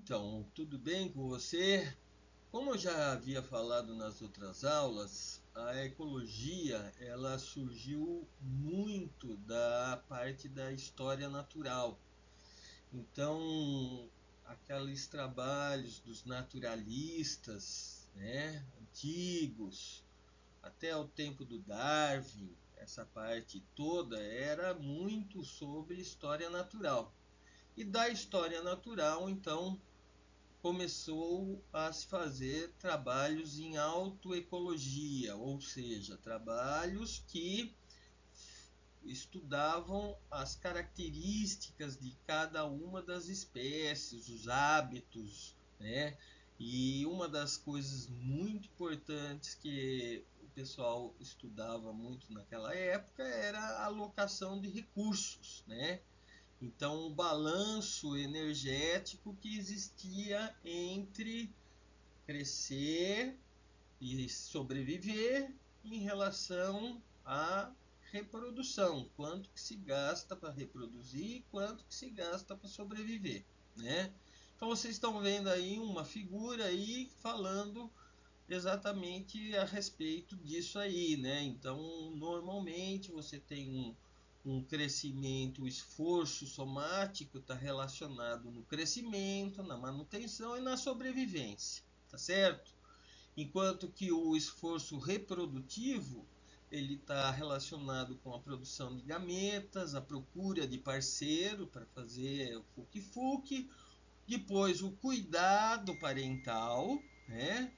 Então, tudo bem com você? Como eu já havia falado nas outras aulas, a ecologia ela surgiu muito da parte da história natural. Então, aqueles trabalhos dos naturalistas, né, antigos, até o tempo do Darwin, essa parte toda era muito sobre história natural. E da história natural, então, começou a se fazer trabalhos em autoecologia, ou seja, trabalhos que estudavam as características de cada uma das espécies, os hábitos, né? E uma das coisas muito importantes que o pessoal estudava muito naquela época era a alocação de recursos, né? Então, o balanço energético que existia entre crescer e sobreviver em relação à reprodução, quanto que se gasta para reproduzir e quanto que se gasta para sobreviver, né? Então vocês estão vendo aí uma figura aí falando exatamente a respeito disso aí, né? Então, normalmente você tem um crescimento, o esforço somático está relacionado no crescimento, na manutenção e na sobrevivência, tá certo? Enquanto que o esforço reprodutivo ele está relacionado com a produção de gametas, a procura de parceiro para fazer o fuque-fuque, depois o cuidado parental, né?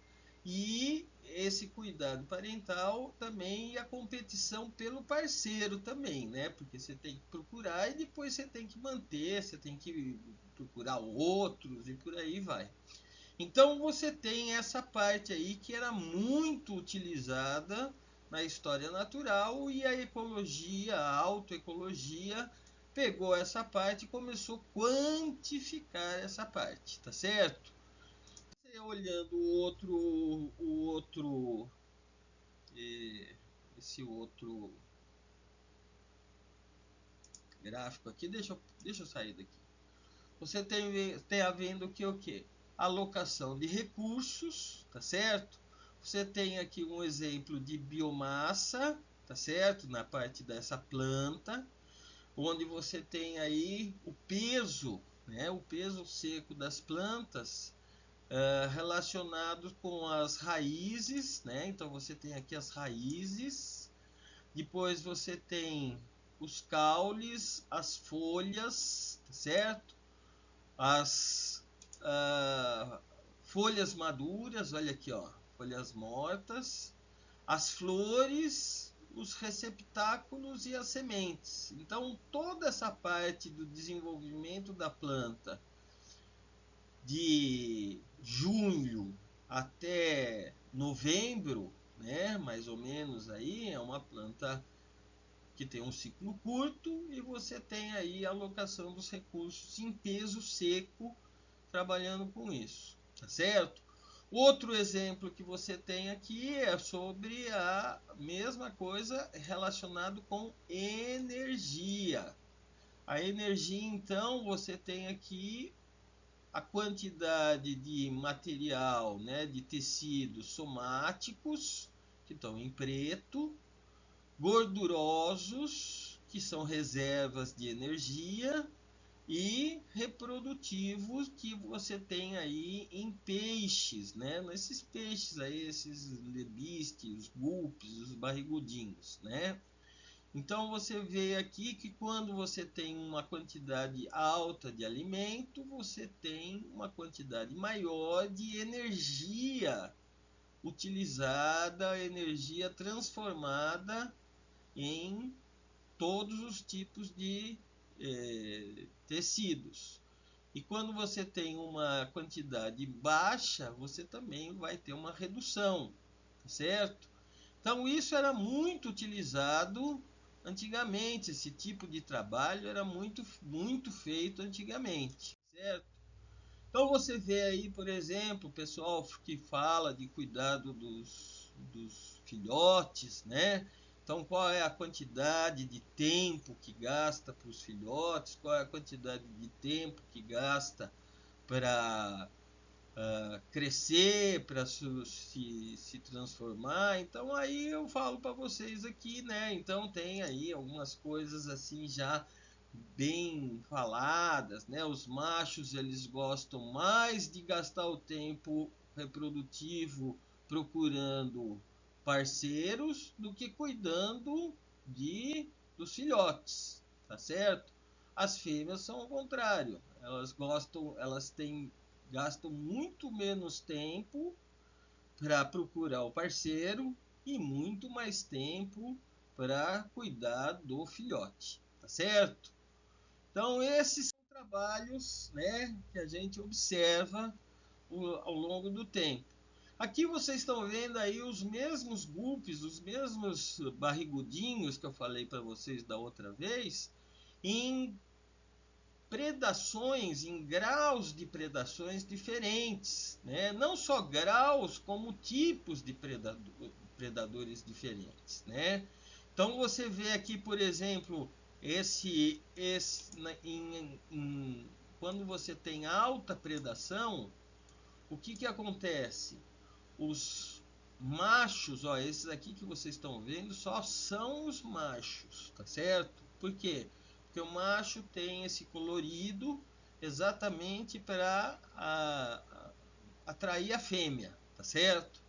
E esse cuidado parental também e a competição pelo parceiro também, né? Porque você tem que procurar e depois você tem que manter, você tem que procurar outros e por aí vai. Então você tem essa parte aí que era muito utilizada na história natural e a ecologia, a autoecologia, pegou essa parte e começou a quantificar essa parte, tá certo? Você olhando esse outro gráfico aqui, deixa eu sair daqui. Você tem a vendo que o quê? Alocação de recursos, tá certo? Você tem aqui um exemplo de biomassa, tá certo? Na parte dessa planta, onde você tem aí o peso, né? O peso seco das plantas relacionado com as raízes, né? Então você tem aqui as raízes, depois você tem os caules, as folhas, tá certo? As folhas maduras, olha aqui, ó, folhas mortas, as flores, os receptáculos e as sementes. Então, toda essa parte do desenvolvimento da planta, de junho até novembro, né, mais ou menos aí, é uma planta que tem um ciclo curto e você tem aí a alocação dos recursos em peso seco trabalhando com isso, tá certo? Outro exemplo que você tem aqui é sobre a mesma coisa relacionado com energia. A energia, então, você tem aqui a quantidade de material, né, de tecidos somáticos, que estão em preto, gordurosos, que são reservas de energia, e reprodutivos que você tem aí em peixes, né? Nesses peixes aí, esses lebistes, os gulpes, os barrigudinhos, né? Então você vê aqui que quando você tem uma quantidade alta de alimento, você tem uma quantidade maior de energia utilizada, energia transformada em todos os tipos de tecidos. E quando você tem uma quantidade baixa, você também vai ter uma redução, certo? Então isso era muito utilizado antigamente, esse tipo de trabalho era muito feito antigamente, certo? Então você vê aí, por exemplo, o pessoal que fala de cuidado dos filhotes, né? Então qual é a quantidade de tempo que gasta para os filhotes, qual é a quantidade de tempo que gasta para crescer, para se transformar. Então aí eu falo para vocês aqui, né? Então tem aí algumas coisas assim já bem faladas, né? Os machos eles gostam mais de gastar o tempo reprodutivo procurando parceiros do que cuidando dos filhotes, tá certo? As fêmeas são o contrário, gastam muito menos tempo para procurar o parceiro e muito mais tempo para cuidar do filhote, tá certo? Então esses são trabalhos, né, que a gente observa ao longo do tempo. Aqui vocês estão vendo aí os mesmos guppies, os mesmos barrigudinhos que eu falei para vocês da outra vez, em predações, em graus de predações diferentes, né? Não só graus, como tipos de predadores diferentes, né? Então você vê aqui, por exemplo, quando você tem alta predação, o que acontece? Os machos, ó, esses aqui que vocês estão vendo, só são os machos, tá certo? Por quê? Porque o macho tem esse colorido exatamente para atrair a fêmea, tá certo?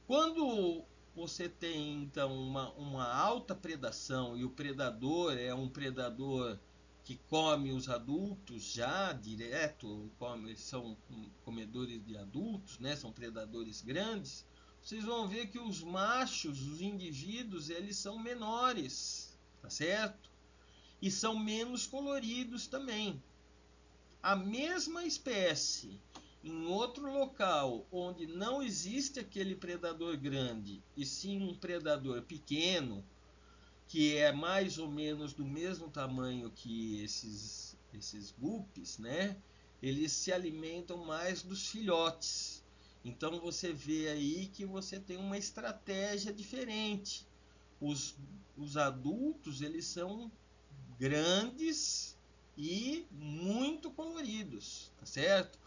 Quando você tem então uma alta predação e o predador é um predador que come os adultos já direto, são comedores de adultos, né? São predadores grandes. Vocês vão ver que os machos, os indivíduos, eles são menores, tá certo? E são menos coloridos também. A mesma espécie em outro local onde não existe aquele predador grande e sim um predador pequeno, que é mais ou menos do mesmo tamanho que esses guppies, né? Eles se alimentam mais dos filhotes. Então você vê aí que você tem uma estratégia diferente. Os adultos eles são grandes e muito coloridos, tá certo?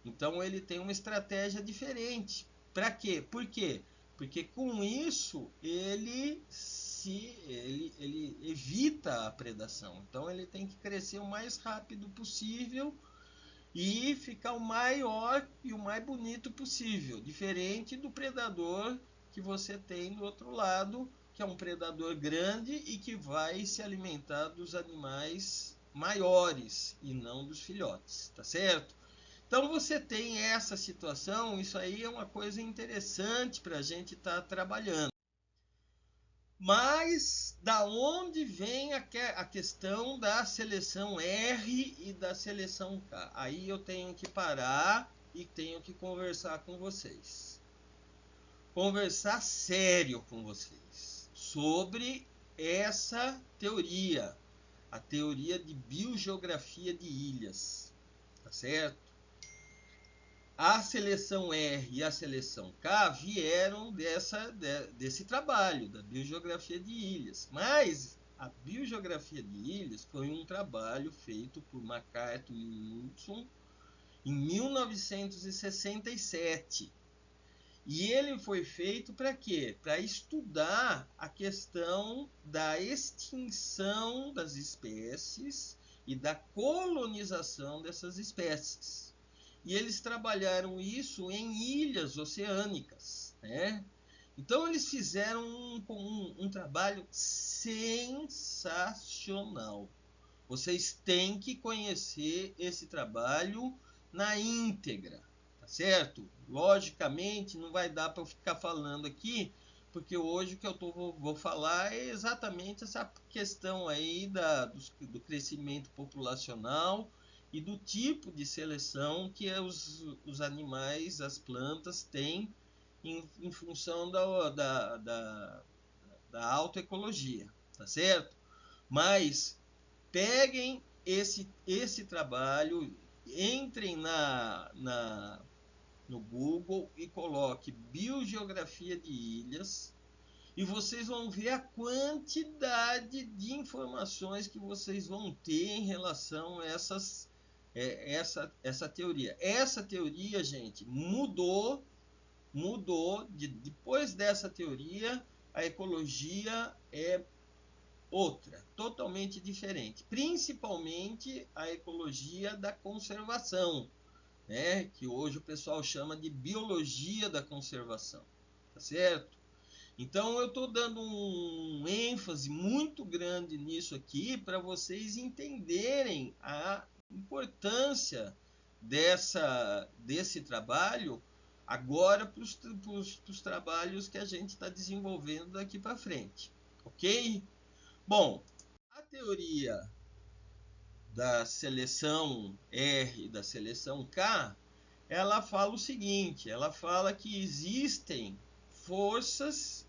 Então ele tem uma estratégia diferente. Para quê? Por quê? Porque com isso ele evita a predação. Então ele tem que crescer o mais rápido possível e ficar o maior e o mais bonito possível, diferente do predador que você tem do outro lado, que é um predador grande e que vai se alimentar dos animais maiores e não dos filhotes, tá certo? Então você tem essa situação, isso aí é uma coisa interessante para a gente estar trabalhando. Mas da onde vem a questão da seleção R e da seleção K? Aí eu tenho que parar e tenho que conversar com vocês. Conversar sério com vocês sobre essa teoria, a teoria de biogeografia de ilhas, tá certo? A seleção R e a seleção K vieram desse trabalho, da biogeografia de ilhas. Mas a biogeografia de ilhas foi um trabalho feito por MacArthur e Knudson em 1967. E ele foi feito para quê? Para estudar a questão da extinção das espécies e da colonização dessas espécies. E eles trabalharam isso em ilhas oceânicas, né? Então eles fizeram um trabalho sensacional. Vocês têm que conhecer esse trabalho na íntegra, tá certo? Logicamente não vai dar para eu ficar falando aqui, porque hoje o que eu vou falar é exatamente essa questão aí do crescimento populacional e do tipo de seleção que os animais, as plantas têm em função da autoecologia, tá certo? Mas peguem esse trabalho, entrem no Google e coloquem biogeografia de ilhas e vocês vão ver a quantidade de informações que vocês vão ter em relação a essa teoria. Essa teoria, gente, mudou depois dessa teoria, a ecologia é outra, totalmente diferente, principalmente a ecologia da conservação, né, que hoje o pessoal chama de biologia da conservação, tá certo? Então eu estou dando um ênfase muito grande nisso aqui para vocês entenderem a importância desse trabalho agora para os trabalhos que a gente está desenvolvendo daqui para frente, ok? Bom, a teoria da seleção R e da seleção K, ela fala o seguinte, ela fala que existem forças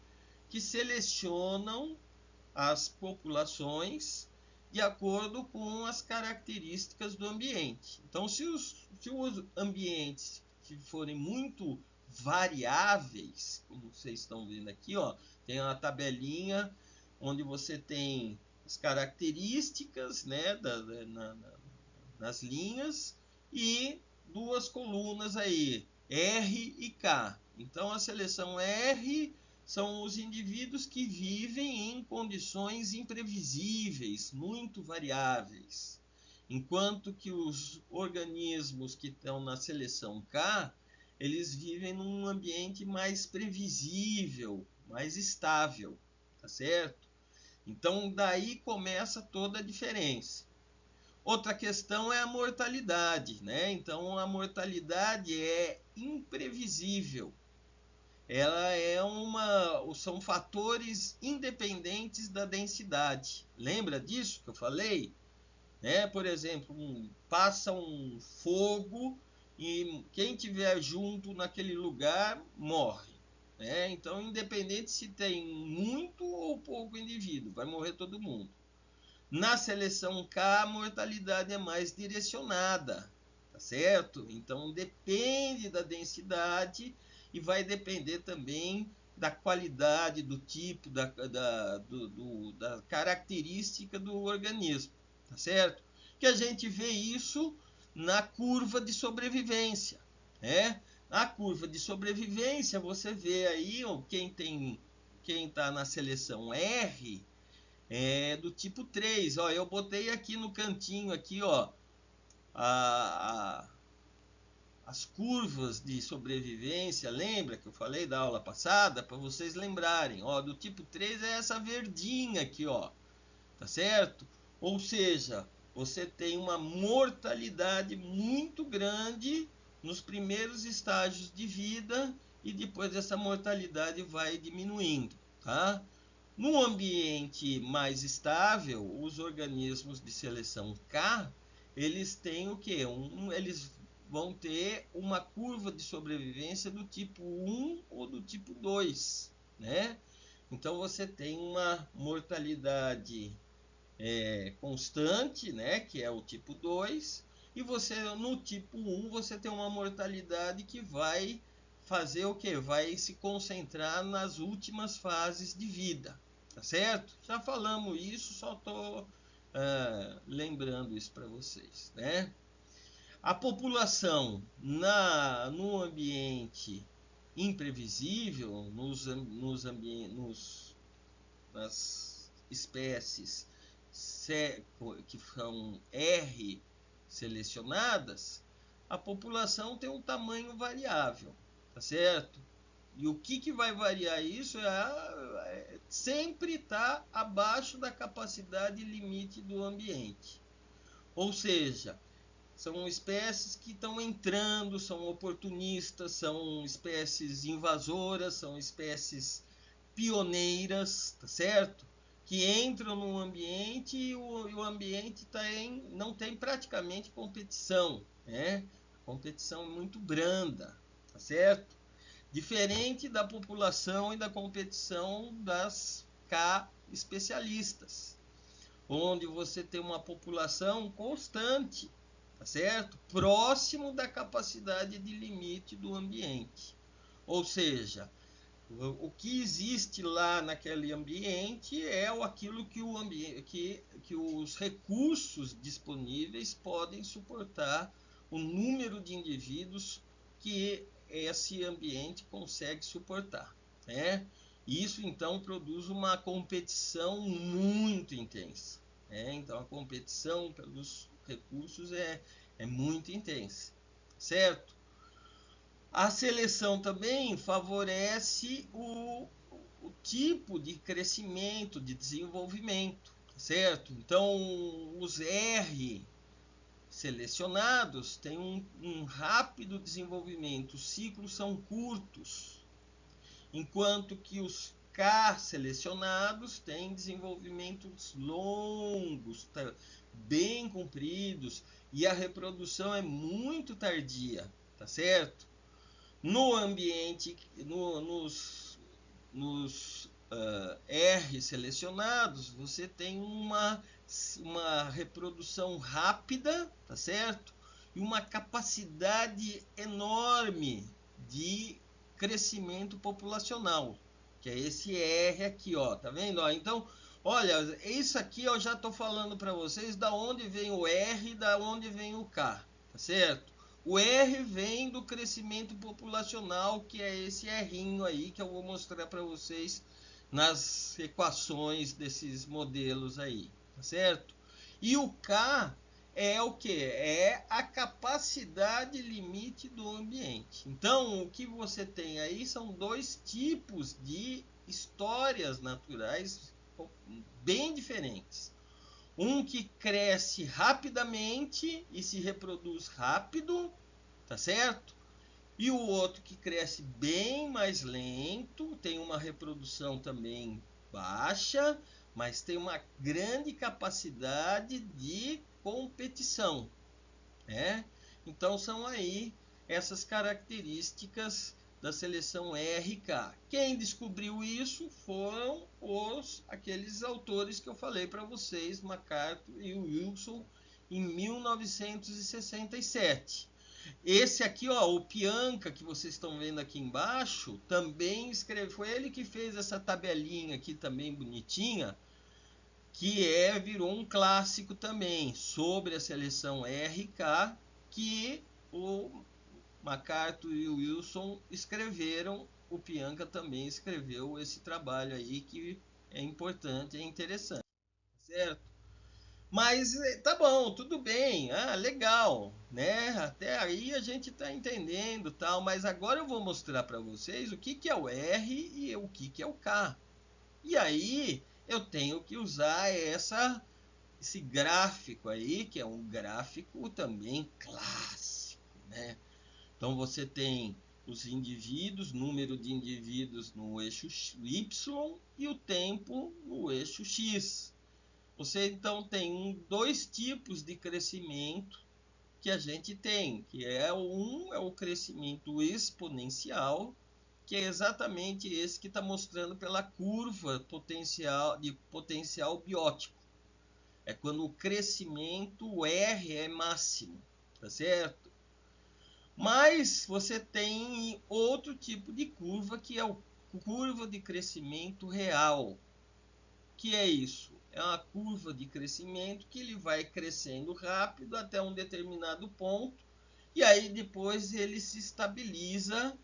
que selecionam as populações de acordo com as características do ambiente. Então, se os ambientes forem muito variáveis, como vocês estão vendo aqui, ó, tem uma tabelinha onde você tem as características, né, nas linhas e duas colunas aí, R e K. Então, a seleção R são os indivíduos que vivem em condições imprevisíveis, muito variáveis, enquanto que os organismos que estão na seleção K, eles vivem num ambiente mais previsível, mais estável, tá certo? Então daí começa toda a diferença. Outra questão é a mortalidade, né? Então a mortalidade é imprevisível. São fatores independentes da densidade. Lembra disso que eu falei? Né? Por exemplo, passa um fogo e quem estiver junto naquele lugar morre. Né? Então, independente se tem muito ou pouco indivíduo, vai morrer todo mundo. Na seleção K, a mortalidade é mais direcionada, tá certo? Então, depende da densidade e vai depender também da qualidade, do tipo, da característica do organismo, tá certo? Que a gente vê isso na curva de sobrevivência, né? Na curva de sobrevivência, você vê aí quem está na seleção R é do tipo 3. Ó, eu botei aqui no cantinho aqui, ó, as curvas de sobrevivência, lembra que eu falei da aula passada? Para vocês lembrarem, ó, do tipo 3 é essa verdinha aqui, ó, tá certo? Ou seja, você tem uma mortalidade muito grande nos primeiros estágios de vida e depois essa mortalidade vai diminuindo, tá? No ambiente mais estável, os organismos de seleção K, eles têm o quê? Eles vão ter uma curva de sobrevivência do tipo 1 ou do tipo 2, né? Então você tem uma mortalidade constante, né, que é o tipo 2, e você no tipo 1 você tem uma mortalidade que vai fazer o que? Vai se concentrar nas últimas fases de vida, tá certo? Já falamos isso, só estou lembrando isso para vocês, né? A população no ambiente imprevisível, nas espécies que são R selecionadas, a população tem um tamanho variável, tá certo? E o que vai variar isso sempre está abaixo da capacidade limite do ambiente. Ou seja, são espécies que estão entrando, são oportunistas, são espécies invasoras, são espécies pioneiras, tá certo? Que entram no ambiente e o ambiente não tem praticamente competição, né? A competição é muito branda, tá certo? Diferente da população e da competição das K especialistas, onde você tem uma população constante, tá certo? Próximo da capacidade de limite do ambiente. Ou seja, O que existe lá naquele ambiente é aquilo que o ambiente, que os recursos disponíveis podem suportar, o número de indivíduos que esse ambiente consegue suportar, né? Isso então produz uma competição muito intensa, né? Então a competição pelos recursos é muito intensa, certo? A seleção também favorece o tipo de crescimento, de desenvolvimento, certo? Então, os R selecionados têm um rápido desenvolvimento, os ciclos são curtos, enquanto que os K selecionados têm desenvolvimentos longos, bem compridos, e a reprodução é muito tardia, tá certo? No ambiente, nos R selecionados, você tem uma reprodução rápida, tá certo? E uma capacidade enorme de crescimento populacional, que é esse R aqui, ó, tá vendo? Ó, então, olha, isso aqui eu já tô falando para vocês da onde vem o R e da onde vem o K, tá certo? O R vem do crescimento populacional, que é esse Rzinho aí que eu vou mostrar para vocês nas equações desses modelos aí, tá certo? E o K é o que? É a capacidade limite do ambiente. Então, o que você tem aí são dois tipos de histórias naturais bem diferentes. Um que cresce rapidamente e se reproduz rápido, tá certo? E o outro que cresce bem mais lento, tem uma reprodução também baixa, mas tem uma grande capacidade de competição, né? Então são aí essas características da seleção RK. Quem descobriu isso foram aqueles autores que eu falei para vocês, MacArthur e Wilson, em 1967. Esse aqui, ó, o Pianca, que vocês estão vendo aqui embaixo, também escreveu, foi ele que fez essa tabelinha aqui também bonitinha, que virou um clássico também sobre a seleção RK, que o MacArthur e o Wilson escreveram, o Pianca também escreveu esse trabalho aí que é importante, é interessante, certo? Mas tá bom, tudo bem, legal, né? Até aí a gente tá entendendo, tal, mas agora eu vou mostrar para vocês o que que é o R e o que que é o K. E aí eu tenho que usar esse gráfico aí, que é um gráfico também clássico, né? Então você tem os indivíduos, número de indivíduos no eixo Y e o tempo no eixo X. Você então tem dois tipos de crescimento que a gente tem, que é o crescimento exponencial, que é exatamente esse que está mostrando pela curva de potencial biótico. É quando o crescimento, o R é máximo, tá certo? Mas você tem outro tipo de curva, que é a curva de crescimento real. Que é isso? É uma curva de crescimento que ele vai crescendo rápido até um determinado ponto, e aí depois ele se estabiliza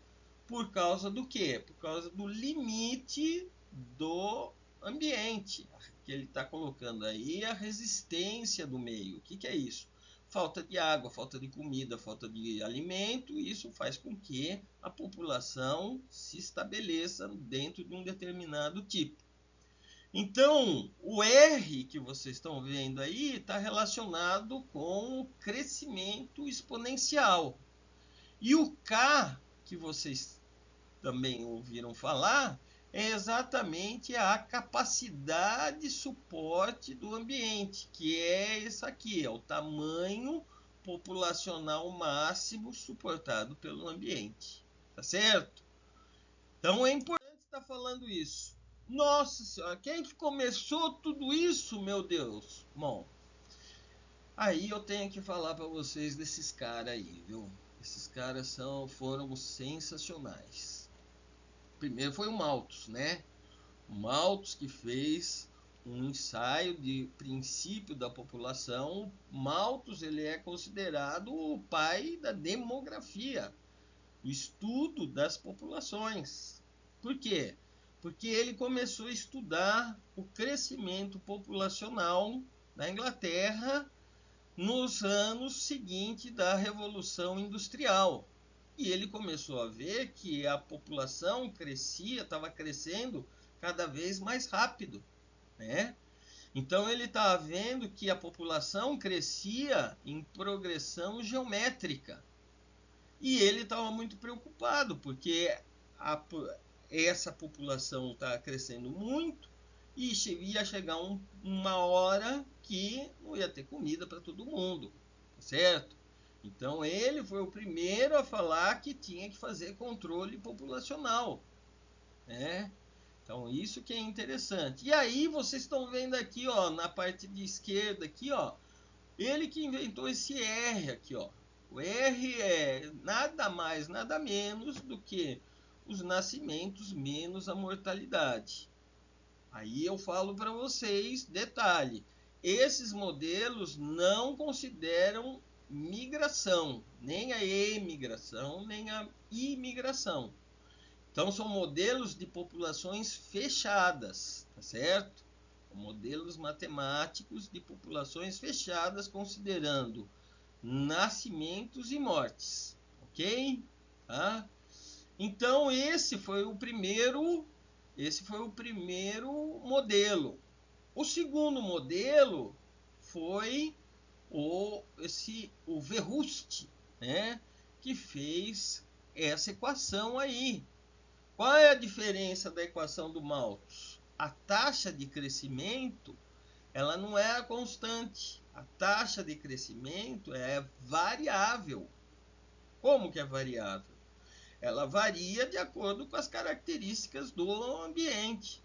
por causa do quê? Por causa do limite do ambiente, que ele está colocando aí a resistência do meio. O que, que é isso? Falta de água, falta de comida, falta de alimento, isso faz com que a população se estabeleça dentro de um determinado tipo. Então, o R que vocês estão vendo aí está relacionado com o crescimento exponencial. E o K, que vocês também ouviram falar, é exatamente a capacidade de suporte do ambiente, que é isso aqui, é o tamanho populacional máximo suportado pelo ambiente. Tá certo? Então é importante estar falando isso. Nossa Senhora, quem que começou tudo isso, meu Deus? Bom, aí eu tenho que falar para vocês desses caras aí, viu? Esses caras foram sensacionais. Primeiro foi o Malthus, né? O Malthus que fez um ensaio de princípio da população. Malthus, ele é considerado o pai da demografia, o estudo das populações. Por quê? Porque ele começou a estudar o crescimento populacional na Inglaterra nos anos seguintes da Revolução Industrial. E ele começou a ver que a população crescia, estava crescendo cada vez mais rápido, né? Então ele estava vendo que a população crescia em progressão geométrica. E ele estava muito preocupado, porque essa população está crescendo muito e ia chegar uma hora que não ia ter comida para todo mundo, certo? Então ele foi o primeiro a falar que tinha que fazer controle populacional, né? Então isso que é interessante. E aí vocês estão vendo aqui, ó, na parte de esquerda aqui, ó, ele que inventou esse R aqui, ó. O R é nada mais, nada menos do que os nascimentos menos a mortalidade. Aí eu falo para vocês, detalhe, esses modelos não consideram migração, nem a emigração, nem a imigração. Então são modelos de populações fechadas, tá certo? Modelos matemáticos de populações fechadas, considerando nascimentos e mortes, ok? Tá? Então esse foi o primeiro modelo. O segundo modelo foi o Verhulst, né, que fez essa equação aí. Qual é a diferença da equação do Malthus? A taxa de crescimento, ela não é a constante. A taxa de crescimento é variável. Como que é variável? Ela varia de acordo com as características do ambiente.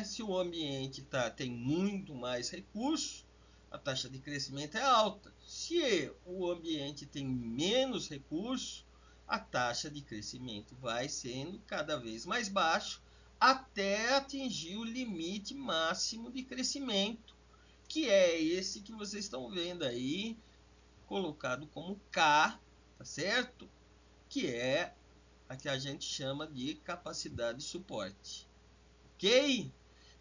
Se o ambiente tem muito mais recursos, a taxa de crescimento é alta. Se o ambiente tem menos recursos, a taxa de crescimento vai sendo cada vez mais baixa até atingir o limite máximo de crescimento, que é esse que vocês estão vendo aí, colocado como K, tá certo? Que é a que a gente chama de capacidade de suporte. Ok?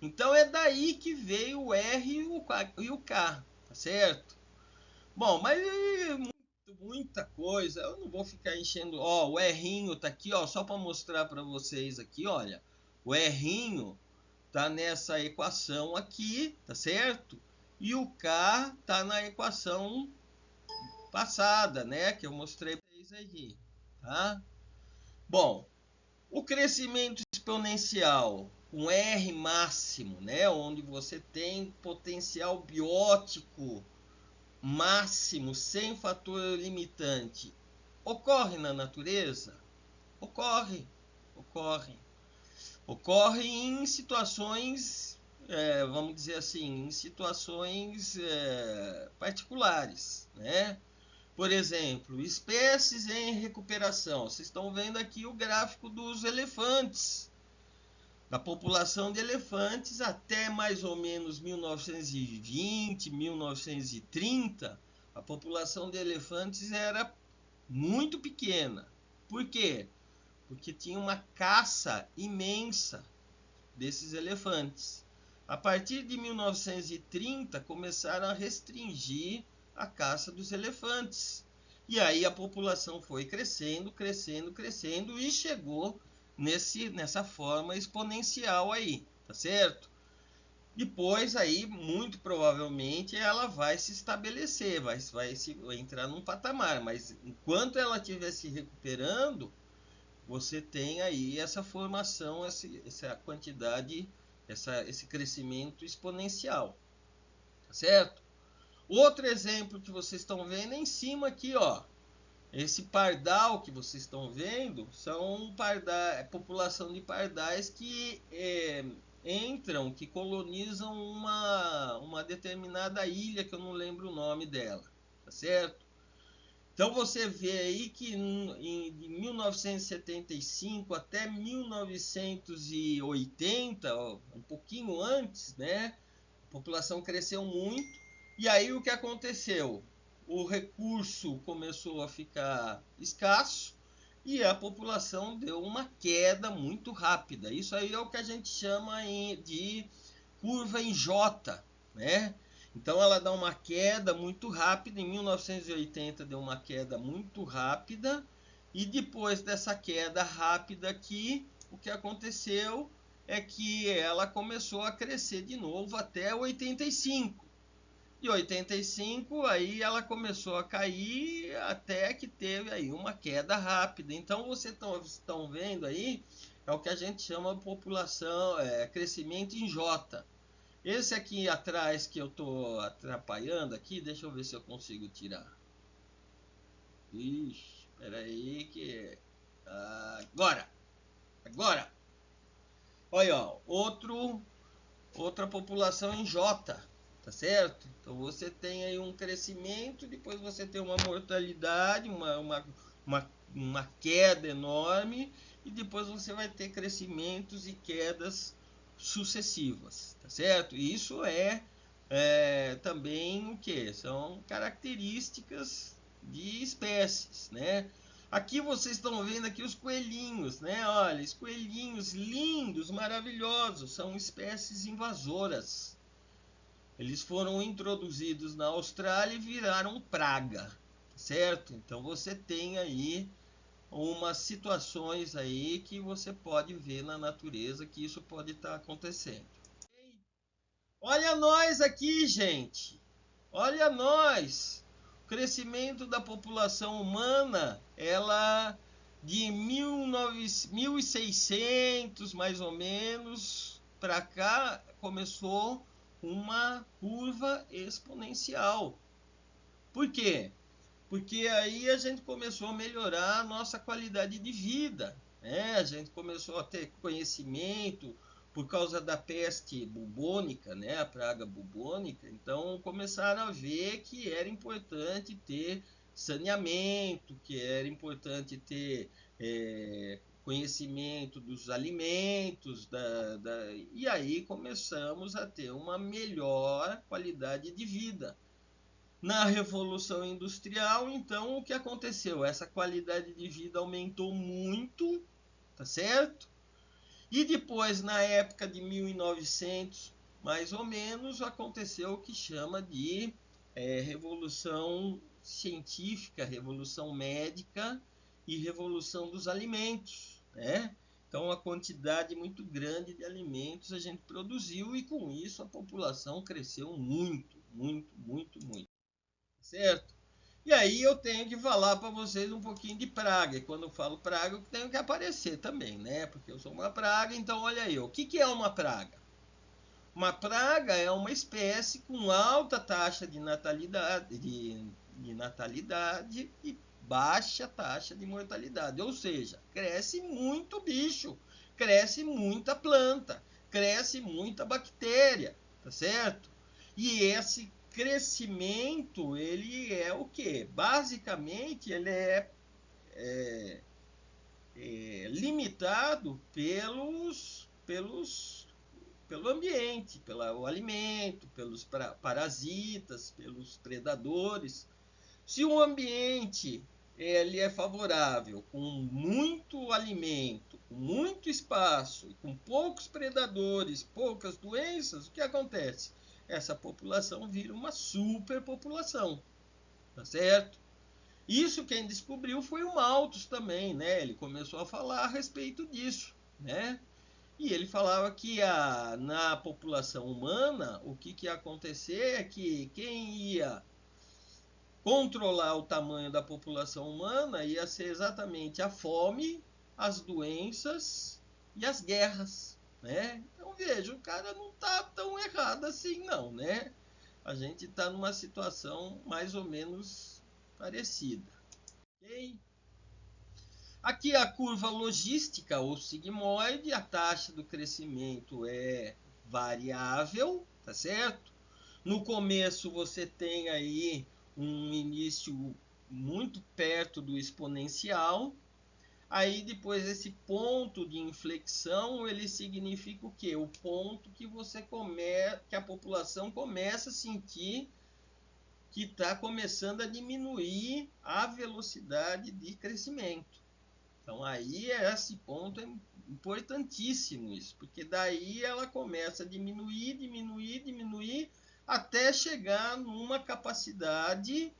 Então é daí que veio o R e o K, tá certo? Bom, mas muita coisa, eu não vou ficar enchendo, ó, o R'inho tá aqui, ó, só para mostrar para vocês aqui, olha, o R'inho tá nessa equação aqui, tá certo? E o K tá na equação passada, né, que eu mostrei para vocês aqui, tá? Bom, o crescimento exponencial com R máximo, né, onde você tem potencial biótico máximo sem fator limitante, ocorre na natureza? Ocorre, ocorre. Ocorre em situações, vamos dizer assim, em situações particulares, né? Por exemplo, espécies em recuperação. Vocês estão vendo aqui o gráfico dos elefantes, da população de elefantes até mais ou menos 1920, 1930, a população de elefantes era muito pequena. Por quê? Porque tinha uma caça imensa desses elefantes. A partir de 1930, começaram a restringir a caça dos elefantes. E aí a população foi crescendo, crescendo, crescendo e chegou nessa forma exponencial aí, tá certo? Depois aí, muito provavelmente, ela vai se estabelecer, vai entrar num patamar, mas enquanto ela estiver se recuperando, você tem aí essa formação, essa quantidade, esse crescimento exponencial, tá certo? Outro exemplo que vocês estão vendo é em cima aqui, ó. Esse pardal que vocês estão vendo são população de pardais que entram, que colonizam uma determinada ilha que eu não lembro o nome dela, tá certo? Então você vê aí que de 1975 até 1980, um pouquinho antes, né, a população cresceu muito. E aí o que aconteceu? O recurso começou a ficar escasso e a população deu uma queda muito rápida. Isso aí é o que a gente chama de curva em J, né? Então ela dá uma queda muito rápida. Em 1980 deu uma queda muito rápida, e depois dessa queda rápida aqui, o que aconteceu é que ela começou a crescer de novo até 85. E 85 aí ela começou a cair até que teve aí uma queda rápida. Então vocês estão vendo aí, é o que a gente chama de população, crescimento em J. Esse aqui atrás que eu estou atrapalhando aqui, deixa eu ver se eu consigo tirar. Ixi, espera aí que... Agora! Olha, ó, outra população em J, tá certo? Então você tem aí um crescimento, depois você tem uma mortalidade, uma queda enorme, e depois você vai ter crescimentos e quedas sucessivas, tá certo? E isso também o que? São características de espécies, né? Aqui vocês estão vendo aqui os coelhinhos, né? Olha, os coelhinhos lindos, maravilhosos, são espécies invasoras. Eles foram introduzidos na Austrália e viraram praga, certo? Então você tem aí umas situações aí que você pode ver na natureza que isso pode estar acontecendo. Olha nós aqui, gente. Olha nós. O crescimento da população humana, ela de 1600 mais ou menos para cá começou uma curva exponencial. Por quê? Porque aí a gente começou a melhorar a nossa qualidade de vida, né? A gente começou a ter conhecimento por causa da peste bubônica, né? A praga bubônica. Então começaram a ver que era importante ter saneamento, que era importante ter conhecimento dos alimentos, e aí começamos a ter uma melhor qualidade de vida. Na Revolução Industrial, então, o que aconteceu? Essa qualidade de vida aumentou muito, tá certo? E depois, na época de 1900, mais ou menos, aconteceu o que chama de Revolução Científica, Revolução Médica e Revolução dos Alimentos, né? Então, uma quantidade muito grande de alimentos a gente produziu e, com isso, a população cresceu muito, muito, muito, muito. Certo? E aí eu tenho que falar para vocês um pouquinho de praga. E quando eu falo praga, eu tenho que aparecer também, né? Porque eu sou uma praga, então olha aí. O que é uma praga? Uma praga é uma espécie com alta taxa de natalidade, natalidade e baixa taxa de mortalidade. Ou seja, cresce muito bicho, cresce muita planta, cresce muita bactéria, tá certo? E esse crescimento, ele é o que? Basicamente, ele é limitado pelo ambiente, pelo alimento, pelos parasitas, pelos predadores. Se o ambiente ele é favorável, com muito alimento, com muito espaço, com poucos predadores, poucas doenças, o que acontece? Essa população vira uma superpopulação, tá certo? Isso quem descobriu foi o Malthus também, né? Ele começou a falar a respeito disso, né? E ele falava que na população humana, o que ia acontecer é que quem ia controlar o tamanho da população humana ia ser exatamente a fome, as doenças e as guerras, né? Então veja, o cara não está tão errado assim não, né? A gente está numa situação mais ou menos parecida. Okay? Aqui a curva logística ou sigmoide, a taxa do crescimento é variável, tá certo? No começo você tem aí um início muito perto do exponencial. Aí depois esse ponto de inflexão, ele significa o quê? O ponto que que a população começa a sentir que está começando a diminuir a velocidade de crescimento. Então aí esse ponto é importantíssimo isso, porque daí ela começa a diminuir, até chegar numa capacidade,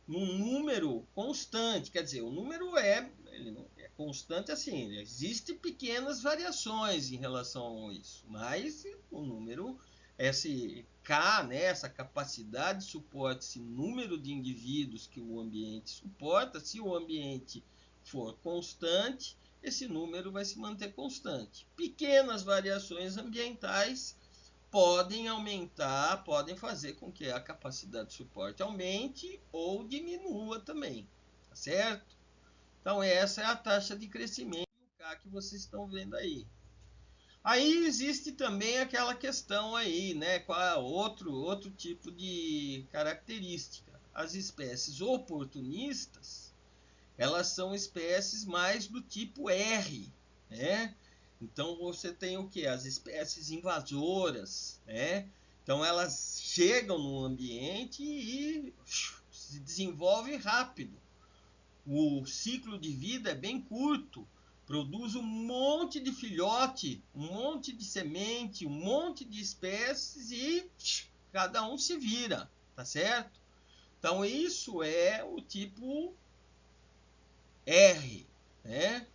num número constante. Quer dizer, o número ele não é constante assim, existem pequenas variações em relação a isso, mas o número, esse K, né, essa capacidade de suporte, esse número de indivíduos que o ambiente suporta, se o ambiente for constante, esse número vai se manter constante. Pequenas variações ambientais podem aumentar, podem fazer com que a capacidade de suporte aumente ou diminua também, tá certo? Então essa é a taxa de crescimento que vocês estão vendo aí. Aí existe também aquela questão aí, né? Qual é outro tipo de característica? As espécies oportunistas, elas são espécies mais do tipo R, né? Então você tem o que? As espécies invasoras, né? Então elas chegam no ambiente e se desenvolvem rápido. O ciclo de vida é bem curto, produz um monte de filhote, um monte de semente, um monte de espécies e cada um se vira, tá certo? Então isso é o tipo R, né?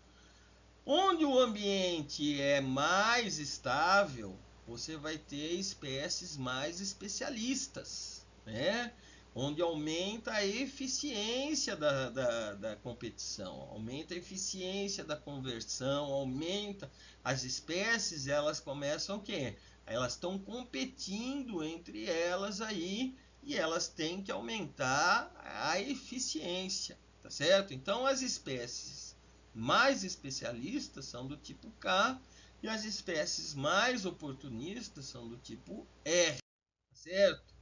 Onde o ambiente é mais estável, você vai ter espécies mais especialistas, né? Onde aumenta a eficiência da competição, aumenta a eficiência da conversão, aumenta as espécies, elas começam o quê? Elas estão competindo entre elas aí e elas têm que aumentar a eficiência, tá certo? Então as espécies mais especialistas são do tipo K e as espécies mais oportunistas são do tipo R, tá certo?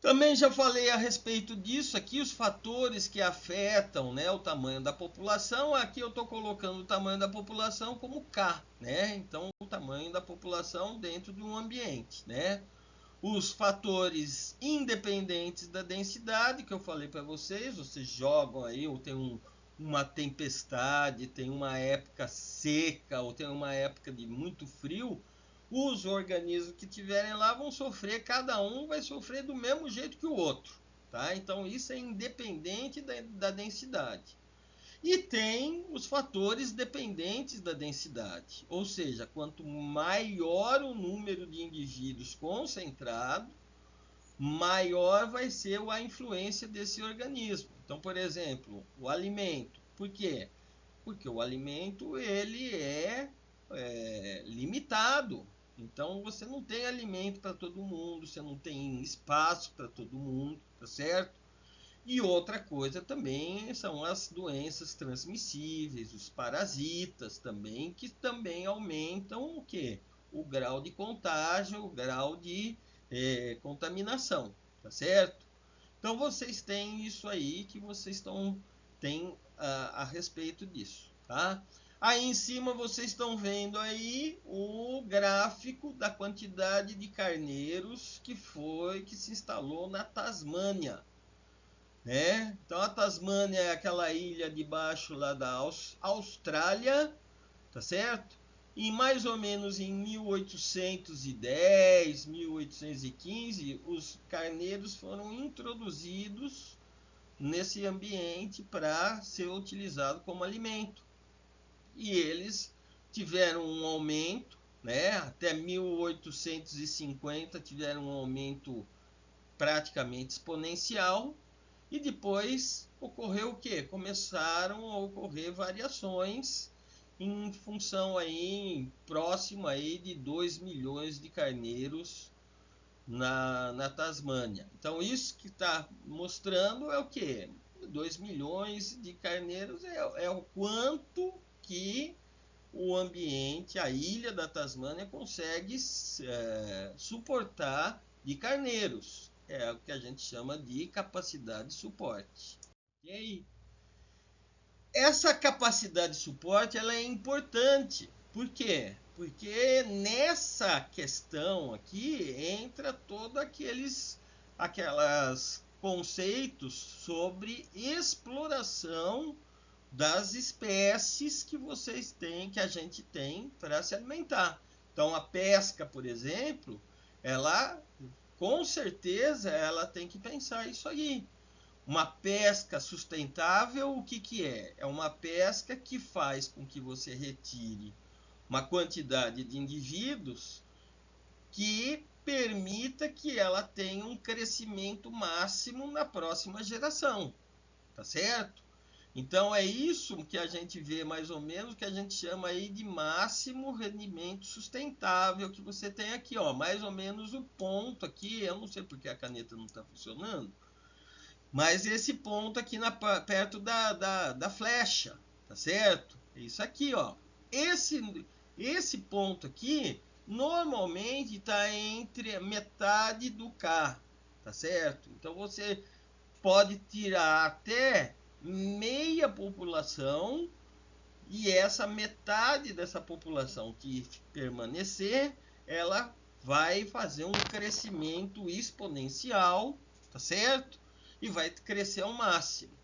Também já falei a respeito disso aqui, os fatores que afetam, né, o tamanho da população. Aqui eu estou colocando o tamanho da população como K, né? Então, o tamanho da população dentro de um ambiente, né? Os fatores independentes da densidade, que eu falei para vocês jogam aí, ou tem uma tempestade, tem uma época seca, ou tem uma época de muito frio, os organismos que tiverem lá vão sofrer, cada um vai sofrer do mesmo jeito que o outro, tá? Então isso é independente da densidade. E tem os fatores dependentes da densidade, ou seja, quanto maior o número de indivíduos concentrado, maior vai ser a influência desse organismo. Então, por exemplo, o alimento. Por quê? Porque o alimento ele é limitado. Então você não tem alimento para todo mundo, você não tem espaço para todo mundo, tá certo? E outra coisa também são as doenças transmissíveis, os parasitas também, que também aumentam o quê? O grau de contágio, o grau de contaminação, tá certo? Então vocês têm isso aí que vocês têm a respeito disso, tá? Aí em cima vocês estão vendo aí o gráfico da quantidade de carneiros que se instalou na Tasmânia, né? Então a Tasmânia é aquela ilha debaixo lá da Austrália, tá certo? E mais ou menos em 1810, 1815, os carneiros foram introduzidos nesse ambiente para ser utilizado como alimento. E eles tiveram um aumento, né? Até 1850 tiveram um aumento praticamente exponencial. E depois ocorreu o quê? Começaram a ocorrer variações em função aí, próximo aí de 2 milhões de carneiros na Tasmânia. Então isso que está mostrando é o quê? 2 milhões de carneiros é o quanto que o ambiente, a ilha da Tasmânia consegue suportar de carneiros. é o que a gente chama de capacidade de suporte. E aí, essa capacidade de suporte ela é importante. Por quê? Porque nessa questão aqui entra todos aquelas conceitos sobre exploração das espécies que vocês têm, que a gente tem para se alimentar. Então a pesca, por exemplo, ela com certeza ela tem que pensar isso aí. Uma pesca sustentável, o que, que é? É uma pesca que faz com que você retire uma quantidade de indivíduos que permita que ela tenha um crescimento máximo na próxima geração, tá certo? Então é isso que a gente vê mais ou menos, que a gente chama aí de máximo rendimento sustentável, que você tem aqui, ó, mais ou menos o ponto aqui, eu não sei porque a caneta não está funcionando, mas esse ponto aqui perto da flecha, tá certo? É isso aqui, ó. Esse ponto aqui normalmente está entre metade do K, tá certo? Então você pode tirar até meia população e essa metade dessa população que permanecer, ela vai fazer um crescimento exponencial, tá certo? E vai crescer ao máximo.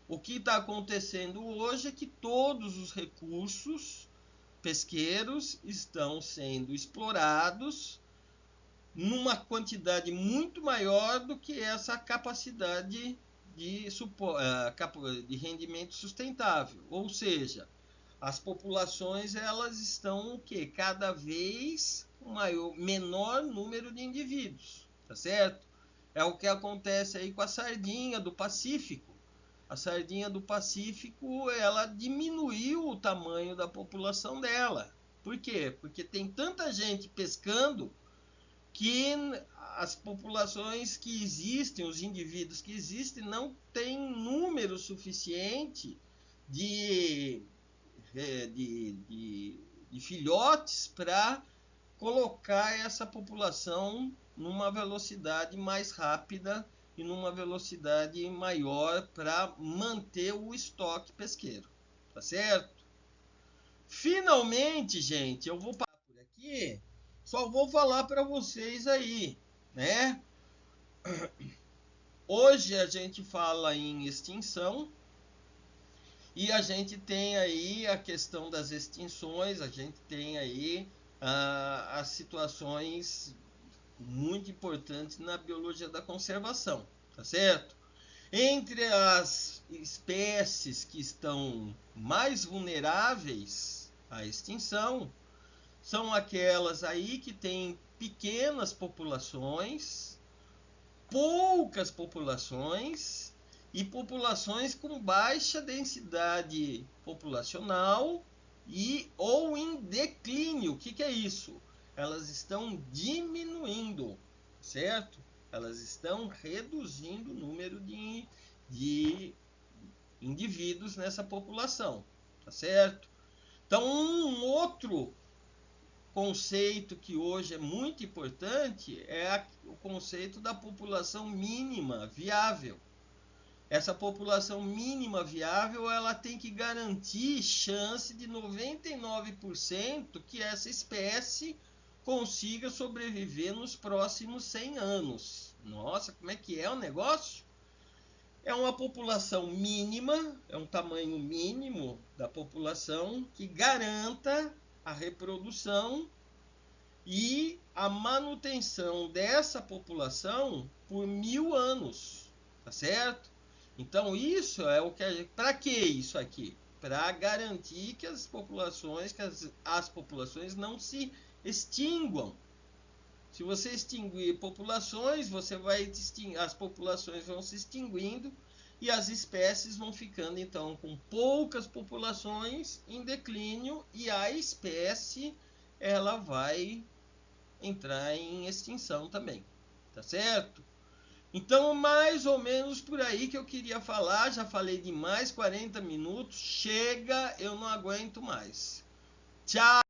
O que está acontecendo hoje é que todos os recursos pesqueiros estão sendo explorados numa quantidade muito maior do que essa capacidade de rendimento sustentável. Ou seja, as populações elas estão o quê? Cada vez com menor número de indivíduos, tá certo? É o que acontece aí com a sardinha do Pacífico. A sardinha do Pacífico, ela diminuiu o tamanho da população dela. Por quê? Porque tem tanta gente pescando que as populações que existem, os indivíduos que existem, não têm número suficiente de, de filhotes para colocar essa população numa velocidade mais rápida e numa velocidade maior para manter o estoque pesqueiro, tá certo? Finalmente, gente, eu vou parar por aqui, só vou falar para vocês aí, né? Hoje a gente fala em extinção e a gente tem aí a questão das extinções, a gente tem aí as situações muito importantes na biologia da conservação, tá certo? Entre as espécies que estão mais vulneráveis à extinção, são aquelas aí que têm pequenas populações, poucas populações e populações com baixa densidade populacional e ou em declínio. O que é isso? Elas estão diminuindo, certo? Elas estão reduzindo o número de indivíduos nessa população, tá certo? Então, um outro conceito que hoje é muito importante é o conceito da população mínima viável. Essa população mínima viável, ela tem que garantir chance de 99% que essa espécie consiga sobreviver nos próximos 100 anos. Nossa, como é que é o negócio? É uma população mínima, é um tamanho mínimo da população que garanta a reprodução e a manutenção dessa população por 1000 anos, tá certo? Então isso é o que para que isso aqui? Para garantir que as populações não se extinguam. Se você extinguir populações, as populações vão se extinguindo e as espécies vão ficando então com poucas populações em declínio e a espécie ela vai entrar em extinção também, tá certo? Então, mais ou menos por aí que eu queria falar, já falei demais, 40 minutos, chega, eu não aguento mais. Tchau!